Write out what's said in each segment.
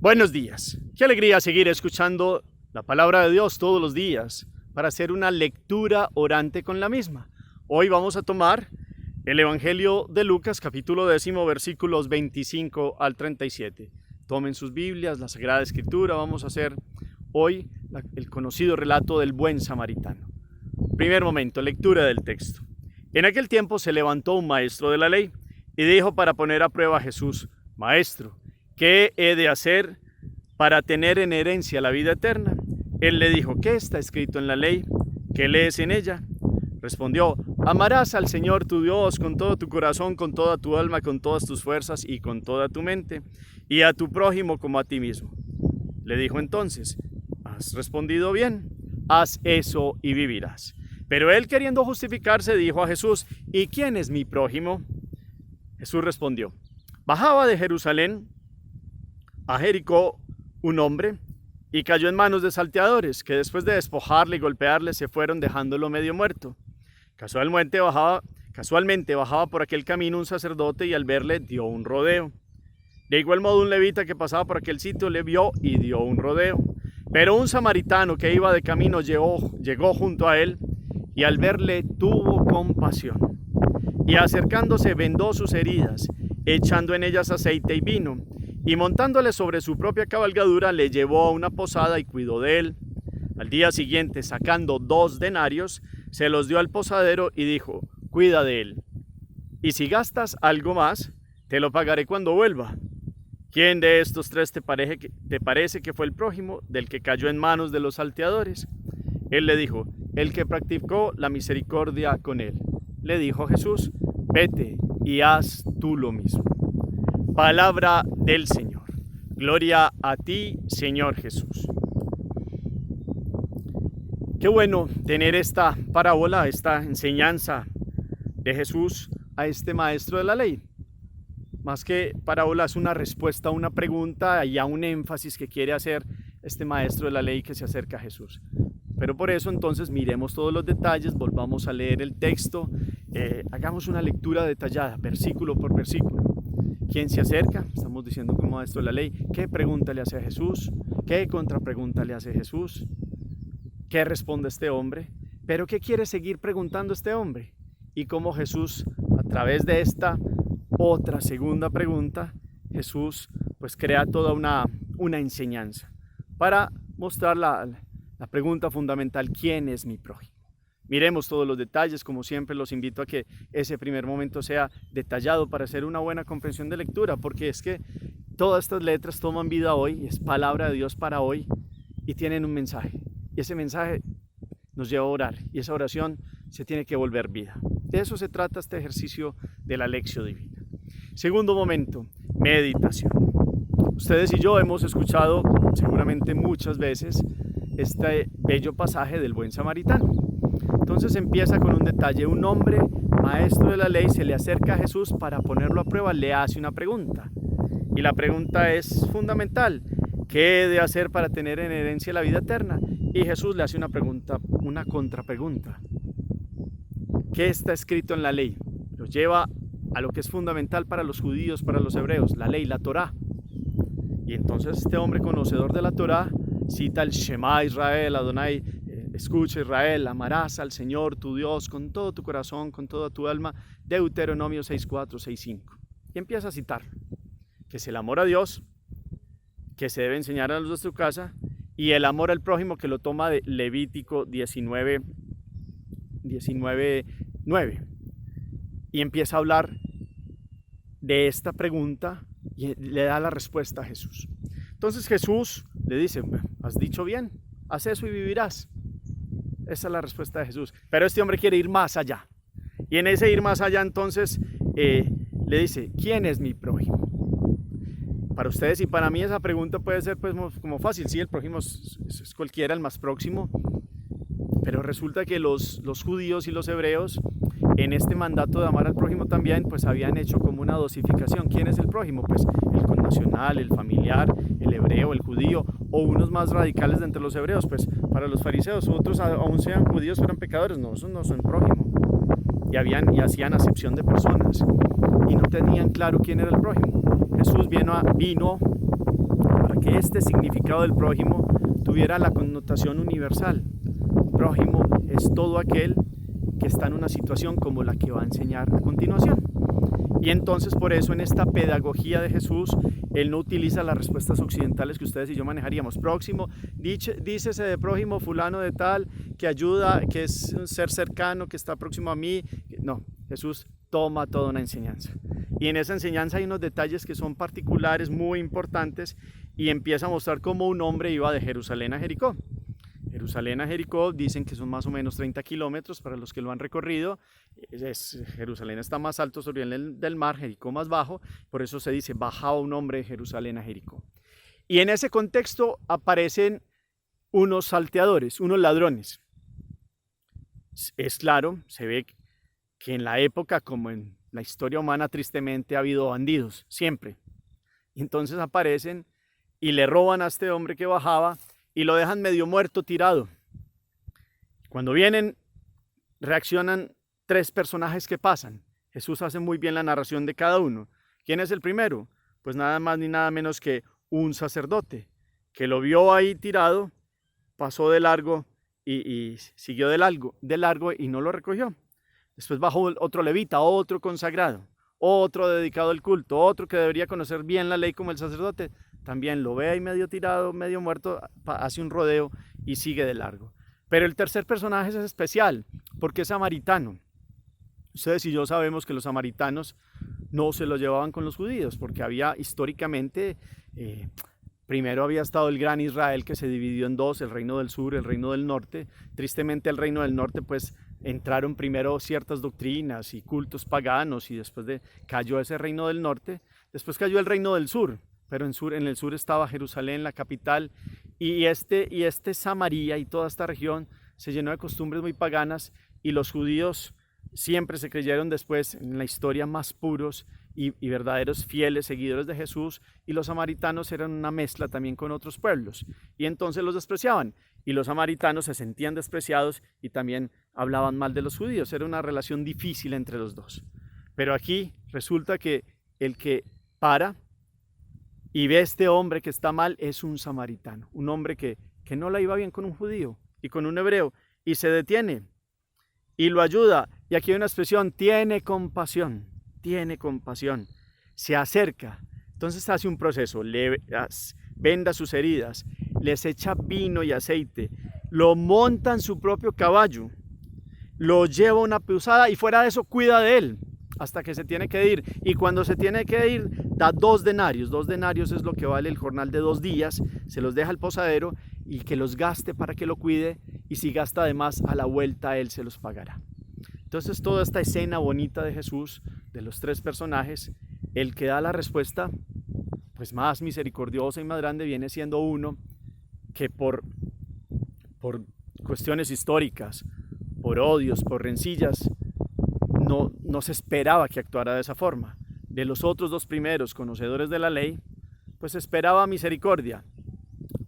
Buenos días. Qué alegría seguir escuchando la palabra de Dios todos los días para hacer una lectura orante con la misma. Hoy vamos a tomar el Evangelio de Lucas, capítulo 10, versículos 25 al 37. Tomen sus Biblias, la Sagrada Escritura. Vamos a hacer hoy el conocido relato del buen samaritano. Primer momento, lectura del texto. En aquel tiempo se levantó un maestro de la ley y dijo para poner a prueba a Jesús: Maestro, ¿qué he de hacer para tener en herencia la vida eterna? Él le dijo: ¿qué está escrito en la ley? ¿Qué lees en ella? Respondió: amarás al Señor tu Dios con todo tu corazón, con toda tu alma, con todas tus fuerzas y con toda tu mente, y a tu prójimo como a ti mismo. Le dijo entonces: has respondido bien, haz eso y vivirás. Pero él, queriendo justificarse, dijo a Jesús: ¿y quién es mi prójimo? Jesús respondió: bajaba de Jerusalén a Jericó un hombre y cayó en manos de salteadores, que después de despojarle y golpearle se fueron dejándolo medio muerto. Casualmente bajaba por aquel camino un sacerdote y al verle dio un rodeo. De igual modo un levita que pasaba por aquel sitio le vio y dio un rodeo. Pero un samaritano que iba de camino llegó junto a él y al verle tuvo compasión. Y acercándose vendó sus heridas, echando en ellas aceite y vino, y montándole sobre su propia cabalgadura le llevó a una posada y cuidó de él. Al día siguiente, sacando 2 denarios, se los dio al posadero y dijo: cuida de él, y si gastas algo más, te lo pagaré cuando vuelva. ¿Quién de estos 3 te parece que fue el prójimo del que cayó en manos de los salteadores? Él le dijo: el que practicó la misericordia con él. Le dijo Jesús: vete y haz tú lo mismo. Palabra del Señor. Gloria a ti, Señor Jesús. Qué bueno tener esta parábola, esta enseñanza de Jesús a este maestro de la ley. Más que parábola, es una respuesta a una pregunta y a un énfasis que quiere hacer este maestro de la ley que se acerca a Jesús. Pero por eso entonces miremos todos los detalles, volvamos a leer el texto, hagamos una lectura detallada, versículo por versículo. ¿Quién se acerca? Estamos diciendo como maestro de la ley. ¿Qué pregunta le hace a Jesús? ¿Qué contrapregunta le hace Jesús? ¿Qué responde este hombre? ¿Pero qué quiere seguir preguntando este hombre? Y cómo Jesús, a través de esta otra segunda pregunta, Jesús pues crea toda una enseñanza para mostrar la pregunta fundamental: ¿quién es mi prójimo? Miremos todos los detalles. Como siempre, los invito a que ese primer momento sea detallado para hacer una buena comprensión de lectura, porque es que todas estas letras toman vida hoy, es palabra de Dios para hoy y tienen un mensaje. Y ese mensaje nos lleva a orar y esa oración se tiene que volver vida. De eso se trata este ejercicio de la Lectio Divina. Segundo momento, meditación. Ustedes y yo hemos escuchado seguramente muchas veces este bello pasaje del buen samaritano. Entonces empieza con un detalle: un hombre, maestro de la ley, se le acerca a Jesús para ponerlo a prueba, le hace una pregunta. Y la pregunta es fundamental: ¿qué he de hacer para tener en herencia la vida eterna? Y Jesús le hace una pregunta, una contrapregunta. ¿Qué está escrito en la ley? Lo lleva a lo que es fundamental para los judíos, para los hebreos, la ley, la Torá. Y entonces este hombre conocedor de la Torá cita el Shema Israel, Adonai, escucha Israel, amarás al Señor tu Dios con todo tu corazón, con toda tu alma, Deuteronomio 6:4, 6:5. Y empieza a citar que es el amor a Dios, que se debe enseñar a los de tu casa, y el amor al prójimo, que lo toma de Levítico 19:9. Y empieza a hablar de esta pregunta y le da la respuesta a Jesús. Entonces Jesús le dice: has dicho bien, haz eso y vivirás. Esa es la respuesta de Jesús. Pero este hombre quiere ir más allá. Y en ese ir más allá entonces le dice: ¿quién es mi prójimo? Para ustedes y para mí esa pregunta puede ser pues como fácil. Sí, el prójimo es cualquiera, el más próximo. Pero resulta que los judíos y los hebreos, en este mandato de amar al prójimo también, pues habían hecho como una dosificación. ¿Quién es el prójimo? Pues el connacional, el familiar, el hebreo, el judío, o unos más radicales de entre los hebreos. Pues para los fariseos, otros aún sean judíos, fueran pecadores, no, esos no son prójimo. Y hacían acepción de personas y no tenían claro quién era el prójimo. Jesús vino para que este significado del prójimo tuviera la connotación universal. Prójimo es todo aquel que está en una situación como la que va a enseñar a continuación. Y entonces por eso en esta pedagogía de Jesús, Él no utiliza las respuestas occidentales que ustedes y yo manejaríamos. Próximo, dícese de prójimo fulano de tal, que ayuda, que es un ser cercano, que está próximo a mí. No, Jesús toma toda una enseñanza. Y en esa enseñanza hay unos detalles que son particulares, muy importantes, y empieza a mostrar cómo un hombre iba de Jerusalén a Jericó. Jerusalén a Jericó dicen que son más o menos 30 kilómetros para los que lo han recorrido. Jerusalén está más alto sobre el del mar, Jericó más bajo, por eso se dice bajaba un hombre de Jerusalén a Jericó. Y en ese contexto aparecen unos salteadores, unos ladrones. Es claro, se ve que en la época, como en la historia humana, tristemente ha habido bandidos, siempre. Y entonces aparecen y le roban a este hombre que bajaba y lo dejan medio muerto, tirado. Cuando vienen, reaccionan tres personajes que pasan. Jesús hace muy bien la narración de cada uno. ¿Quién es el primero? Pues nada más ni nada menos que un sacerdote, que lo vio ahí tirado, pasó de largo y siguió de largo y no lo recogió. Después bajó otro levita, otro consagrado, otro dedicado al culto, otro que debería conocer bien la ley como el sacerdote. También lo ve ahí medio tirado, medio muerto, hace un rodeo y sigue de largo. Pero el tercer personaje es especial porque es samaritano. Ustedes y yo sabemos que los samaritanos no se lo llevaban con los judíos porque había históricamente, primero había estado el gran Israel que se dividió en dos, el reino del sur, el reino del norte. Tristemente el reino del norte pues entraron primero ciertas doctrinas y cultos paganos y después cayó ese reino del norte. Después cayó el reino del sur. Pero en el sur estaba Jerusalén, la capital, y este Samaria y toda esta región se llenó de costumbres muy paganas y los judíos siempre se creyeron después en la historia más puros y verdaderos fieles seguidores de Jesús, y los samaritanos eran una mezcla también con otros pueblos y entonces los despreciaban y los samaritanos se sentían despreciados y también hablaban mal de los judíos. Era una relación difícil entre los dos. Pero aquí resulta que el que para y ve a este hombre que está mal es un samaritano, un hombre que no la iba bien con un judío y con un hebreo, y se detiene y lo ayuda. Y aquí hay una expresión, tiene compasión, se acerca. Entonces hace un proceso, le venda sus heridas, les echa vino y aceite, lo monta en su propio caballo, lo lleva a una posada y fuera de eso cuida de él hasta que se tiene que ir, y cuando se tiene que ir da 2 denarios. 2 denarios es lo que vale el jornal de 2 días, se los deja al posadero y que los gaste para que lo cuide, y si gasta además a la vuelta él se los pagará. Entonces toda esta escena bonita de Jesús, de los 3 personajes, el que da la respuesta pues más misericordiosa y más grande viene siendo uno que por cuestiones históricas, por odios, por rencillas, no se esperaba que actuara de esa forma. De los otros 2 primeros conocedores de la ley, pues esperaba misericordia,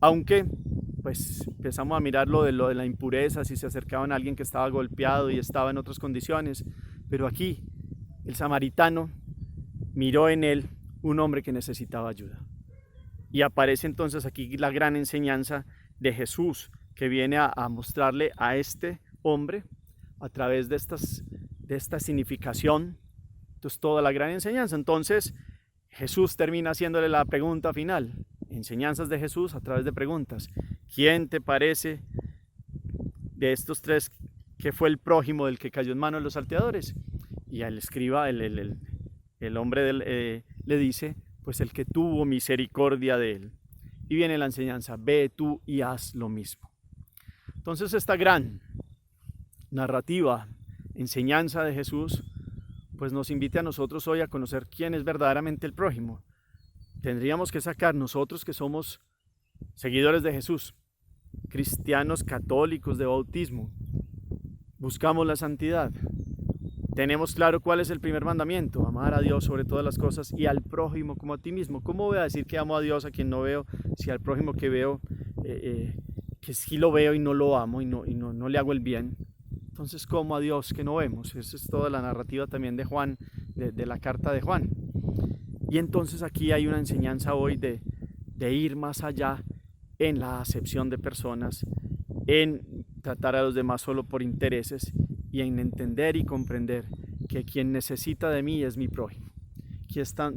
aunque pues empezamos a mirar lo de la impureza, si se acercaban a alguien que estaba golpeado y estaba en otras condiciones, pero aquí el samaritano miró en él un hombre que necesitaba ayuda. Y aparece entonces aquí la gran enseñanza de Jesús, que viene a mostrarle a este hombre a través de esta significación. Entonces toda la gran enseñanza. Entonces Jesús termina haciéndole la pregunta final. Enseñanzas de Jesús a través de preguntas. ¿Quién te parece de estos 3 que fue el prójimo del que cayó en manos de los salteadores? Y al escriba, el hombre le dice, pues el que tuvo misericordia de él. Y viene la enseñanza, ve tú y haz lo mismo. Entonces esta gran narrativa, enseñanza de Jesús, pues nos invita a nosotros hoy a conocer quién es verdaderamente el prójimo. Tendríamos que sacar nosotros que somos seguidores de Jesús, cristianos católicos de bautismo, buscamos la santidad, tenemos claro cuál es el primer mandamiento, amar a Dios sobre todas las cosas y al prójimo como a ti mismo. ¿Cómo voy a decir que amo a Dios a quien no veo, si al prójimo que veo, que sí lo veo y no lo amo y no le hago el bien? Entonces, ¿cómo a Dios que no vemos? Esa es toda la narrativa también de Juan, de la carta de Juan. Y entonces aquí hay una enseñanza hoy de de ir más allá en la acepción de personas, en tratar a los demás solo por intereses y en entender y comprender que quien necesita de mí es mi prójimo.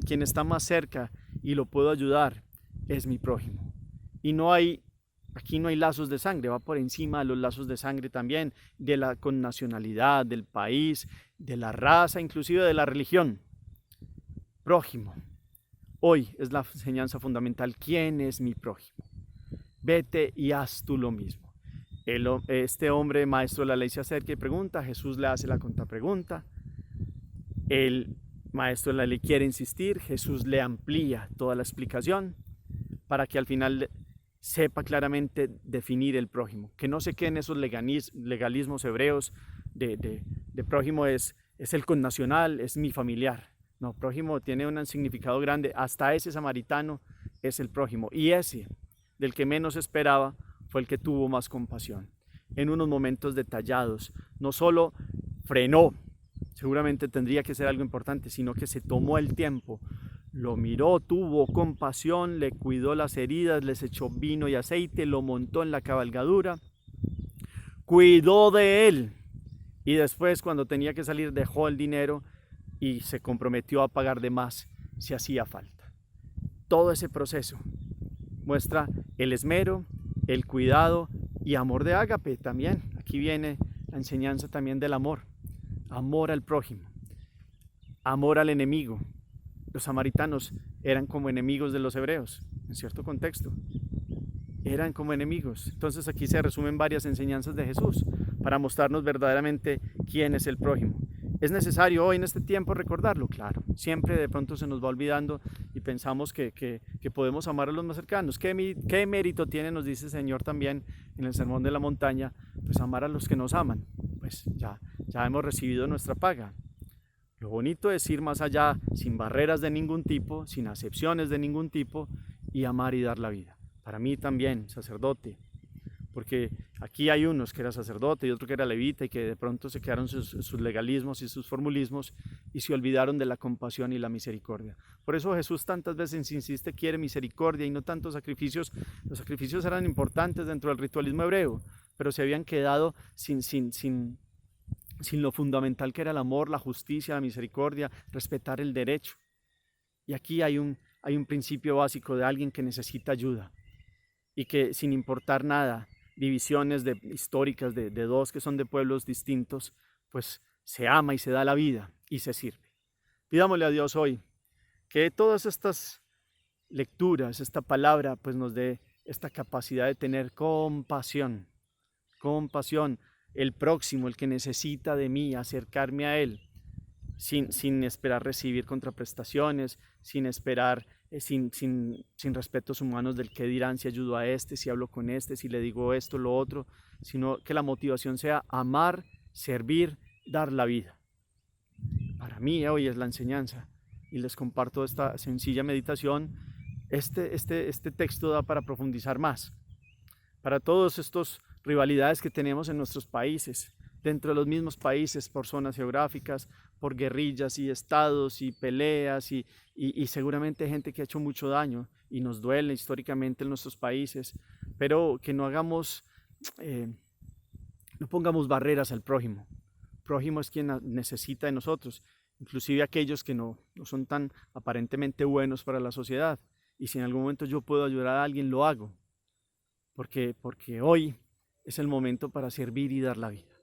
Quien está más cerca y lo puedo ayudar es mi prójimo. Y aquí no hay lazos de sangre, va por encima de los lazos de sangre también, de la connacionalidad, del país, de la raza, inclusive de la religión. Prójimo. Hoy es la enseñanza fundamental. ¿Quién es mi prójimo? Vete y haz tú lo mismo. Este hombre, maestro de la ley, se acerca y pregunta. Jesús le hace la contrapregunta. El maestro de la ley quiere insistir. Jesús le amplía toda la explicación para que al final sepa claramente definir el prójimo. Que no se queden esos legalismos hebreos de prójimo es el connacional, es mi familiar. No, prójimo tiene un significado grande. Hasta ese samaritano es el prójimo. Y ese, del que menos esperaba, fue el que tuvo más compasión. En unos momentos detallados, no solo frenó, seguramente tendría que ser algo importante, sino que se tomó el tiempo, lo miró, tuvo compasión, le cuidó las heridas, les echó vino y aceite, lo montó en la cabalgadura, cuidó de él y después cuando tenía que salir dejó el dinero y se comprometió a pagar de más si hacía falta. Todo ese proceso muestra el esmero, el cuidado y amor de ágape también. Aquí viene la enseñanza también del amor. Amor al prójimo, amor al enemigo. Los samaritanos eran como enemigos de los hebreos, en cierto contexto. Eran como enemigos. Entonces aquí se resumen varias enseñanzas de Jesús para mostrarnos verdaderamente quién es el prójimo. ¿Es necesario hoy en este tiempo recordarlo? Claro, siempre de pronto se nos va olvidando y pensamos que podemos amar a los más cercanos. ¿Qué mérito tiene, nos dice el Señor también en el Sermón de la Montaña? Pues amar a los que nos aman. Pues ya hemos recibido nuestra paga. Lo bonito es ir más allá, sin barreras de ningún tipo, sin acepciones de ningún tipo, y amar y dar la vida. Para mí también, sacerdote, porque aquí hay unos que era sacerdote y otro que era levita y que de pronto se quedaron sus legalismos y sus formulismos y se olvidaron de la compasión y la misericordia. Por eso Jesús tantas veces insiste, quiere misericordia y no tantos sacrificios. Los sacrificios eran importantes dentro del ritualismo hebreo, pero se habían quedado sin lo fundamental que era el amor, la justicia, la misericordia, respetar el derecho. Y aquí hay un principio básico de alguien que necesita ayuda y que sin importar nada, divisiones históricas de dos que son de pueblos distintos, pues se ama y se da la vida y se sirve. Pidámosle a Dios hoy que todas estas lecturas, esta palabra, pues nos dé esta capacidad de tener compasión, el próximo, el que necesita de mí, acercarme a él, sin esperar recibir contraprestaciones, sin esperar, sin respetos humanos del qué dirán si ayudo a este, si hablo con este, si le digo esto, lo otro, sino que la motivación sea amar, servir, dar la vida. Para mí hoy es la enseñanza y les comparto esta sencilla meditación. Este texto da para profundizar más. Para todos estos rivalidades que tenemos en nuestros países, dentro de los mismos países, por zonas geográficas, por guerrillas y estados y peleas y seguramente gente que ha hecho mucho daño y nos duele históricamente en nuestros países, pero que no pongamos barreras al prójimo. El prójimo es quien necesita de nosotros, inclusive aquellos que no son tan aparentemente buenos para la sociedad. Y si en algún momento yo puedo ayudar a alguien, lo hago. Porque hoy es el momento para servir y dar la vida,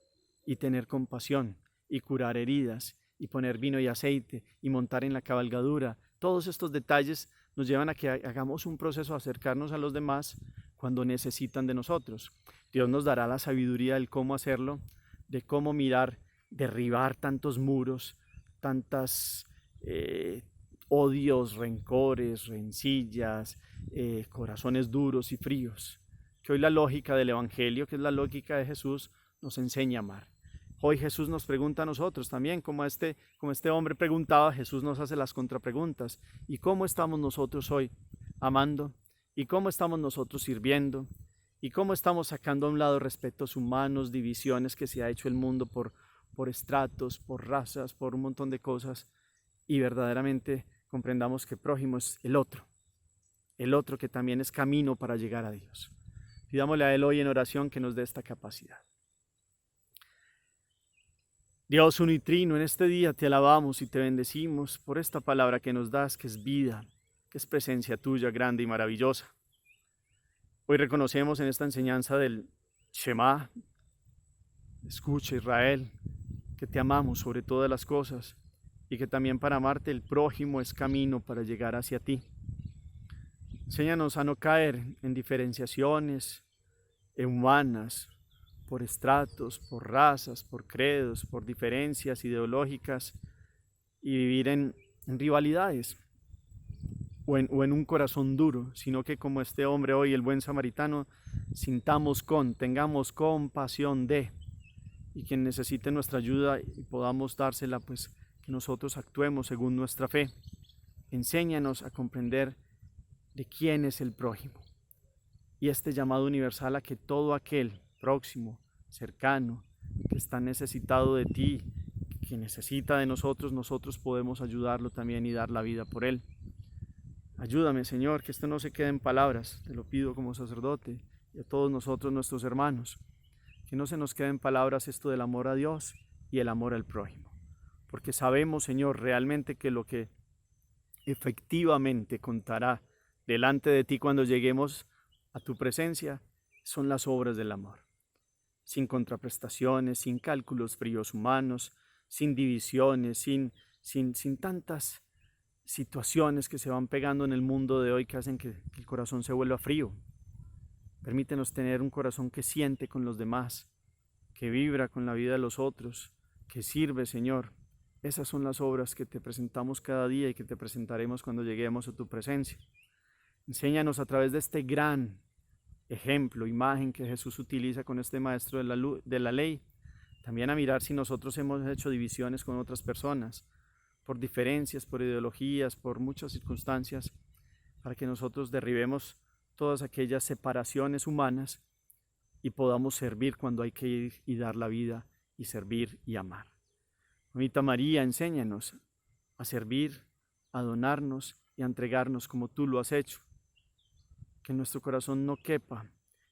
y tener compasión, y curar heridas, y poner vino y aceite, y montar en la cabalgadura. Todos estos detalles nos llevan a que hagamos un proceso de acercarnos a los demás cuando necesitan de nosotros. Dios nos dará la sabiduría del cómo hacerlo, de cómo mirar, derribar tantos muros, tantas odios, rencores, rencillas, corazones duros y fríos. Que hoy la lógica del Evangelio, que es la lógica de Jesús, nos enseña a amar. Hoy Jesús nos pregunta a nosotros también, como este hombre preguntaba, Jesús nos hace las contrapreguntas. ¿Y cómo estamos nosotros hoy amando? ¿Y cómo estamos nosotros sirviendo? ¿Y cómo estamos sacando a un lado respetos humanos, divisiones que se ha hecho el mundo por estratos, por razas, por un montón de cosas? Y verdaderamente comprendamos que prójimo es el otro, el otro que también es camino para llegar a Dios. Pidámosle a Él hoy en oración que nos dé esta capacidad. Dios uno y trino, en este día te alabamos y te bendecimos por esta palabra que nos das, que es vida, que es presencia tuya grande y maravillosa. Hoy reconocemos en esta enseñanza del Shema, escucha Israel, que te amamos sobre todas las cosas y que también para amarte el prójimo es camino para llegar hacia ti. Enséñanos a no caer en diferenciaciones humanas, por estratos, por razas, por credos, por diferencias ideológicas y vivir en rivalidades o en un corazón duro, sino que como este hombre hoy, el buen samaritano, tengamos compasión de, y quien necesite nuestra ayuda y podamos dársela, pues que nosotros actuemos según nuestra fe. Enséñanos a comprender de quién es el prójimo y este llamado universal a que todo aquel próximo, cercano, que está necesitado de ti, que necesita de nosotros, nosotros podemos ayudarlo también y dar la vida por él. Ayúdame, Señor, que esto no se quede en palabras, te lo pido como sacerdote y a todos nosotros, nuestros hermanos, que no se nos quede en palabras esto del amor a Dios y el amor al prójimo, porque sabemos, Señor, realmente que lo que efectivamente contará delante de ti cuando lleguemos a tu presencia son las obras del amor, sin contraprestaciones, sin cálculos fríos humanos, sin divisiones, sin tantas situaciones que se van pegando en el mundo de hoy que hacen que el corazón se vuelva frío. Permítenos tener un corazón que siente con los demás, que vibra con la vida de los otros, que sirve, Señor. Esas son las obras que te presentamos cada día y que te presentaremos cuando lleguemos a tu presencia. Enséñanos a través de este gran ejemplo, imagen que Jesús utiliza con este maestro de la ley, también a mirar si nosotros hemos hecho divisiones con otras personas, por diferencias, por ideologías, por muchas circunstancias, para que nosotros derribemos todas aquellas separaciones humanas y podamos servir cuando hay que ir y dar la vida y servir y amar. Mamita María, enséñanos a servir, a donarnos y a entregarnos como tú lo has hecho. Que en nuestro corazón no quepa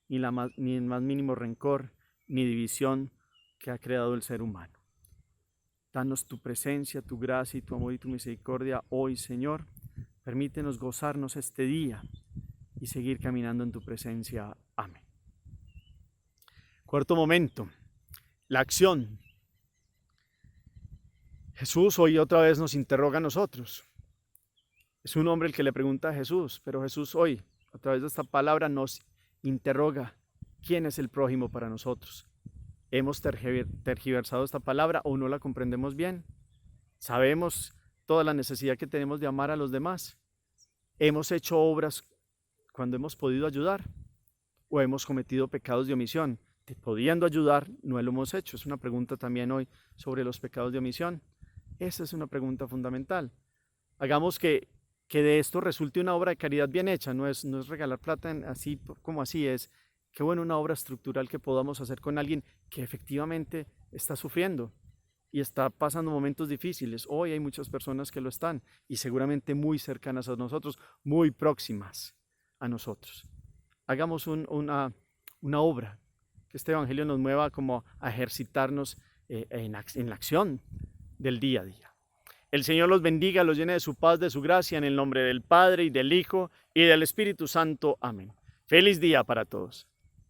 ni el más mínimo rencor ni división que ha creado el ser humano. Danos tu presencia, tu gracia y tu amor y tu misericordia hoy, Señor. Permítenos gozarnos este día y seguir caminando en tu presencia. Amén. Cuarto momento, la acción. Jesús hoy otra vez nos interroga a nosotros. Es un hombre el que le pregunta a Jesús, pero Jesús hoy, a través de esta palabra, nos interroga quién es el prójimo para nosotros. ¿Hemos tergiversado esta palabra o no la comprendemos bien? ¿Sabemos toda la necesidad que tenemos de amar a los demás? ¿Hemos hecho obras cuando hemos podido ayudar? ¿O hemos cometido pecados de omisión? Pudiendo ayudar, no lo hemos hecho. Es una pregunta también hoy sobre los pecados de omisión. Esa es una pregunta fundamental. Hagamos que de esto resulte una obra de caridad bien hecha. No es regalar plata así como así. Es qué bueno una obra estructural que podamos hacer con alguien que efectivamente está sufriendo y está pasando momentos difíciles. Hoy hay muchas personas que lo están y seguramente muy cercanas a nosotros, muy próximas a nosotros. Hagamos una obra, que este evangelio nos mueva como a ejercitarnos en la acción del día a día. El Señor los bendiga, los llene de su paz, de su gracia, en el nombre del Padre y del Hijo y del Espíritu Santo. Amén. Feliz día para todos.